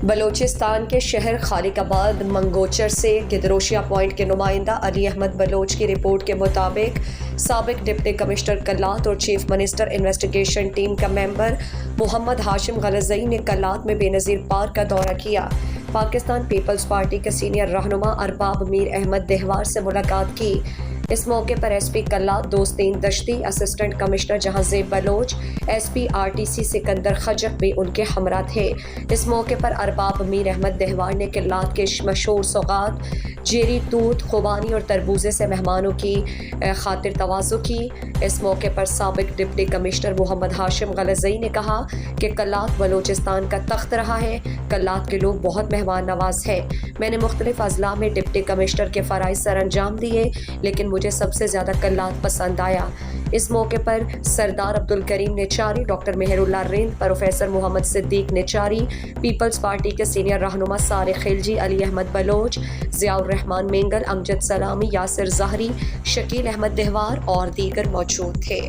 بلوچستان کے شہر خالق آباد منگوچر سے گدروشیا پوائنٹ کے نمائندہ علی احمد بلوچ کی رپورٹ کے مطابق سابق ڈپٹی کمشنر کلات اور چیف منسٹر انویسٹیگیشن ٹیم کا ممبر محمد ہاشم غلزئی نے کلات میں بے نظیر پارک کا دورہ کیا۔ پاکستان پیپلز پارٹی کے سینئر رہنما ارباب میر احمد دہوار سے ملاقات کی۔ اس موقع پر S P Kalat Dostain Dashti, assistant commissioner Jahanzeb Baloch, S P R T C Sikandar خجق بھی ان کے ہمراہ تھے۔ اس موقع پر ارباب میر احمد دہوار نے کلات کے مشہور سوغات جیری توت، خوبانی اور تربوزے سے مہمانوں کی خاطر تواضع کی۔ اس موقع پر سابق ڈپٹی کمشنر محمد ہاشم غلزئی نے کہا کہ کلات بلوچستان کا تخت رہا ہے، کلات کے لوگ بہت مہمان نواز ہیں۔ میں نے مختلف اضلاع میں ڈپٹی کمشنر کے فرائض سر انجام دیے، لیکن مجھے سب سے زیادہ کلات پسند آیا۔ اس موقع پر سردار عبدالکریم نیچاری، ڈاکٹر مہر اللہ رند، پروفیسر محمد صدیق نیچاری، پیپلز پارٹی کے سینئر رہنما صارق خلجی، علی احمد بلوچ، ضیاء الرحمان مینگل، امجد سلامی، یاسر ظاہری، شکیل احمد دہوار اور دیگر موجود تھے۔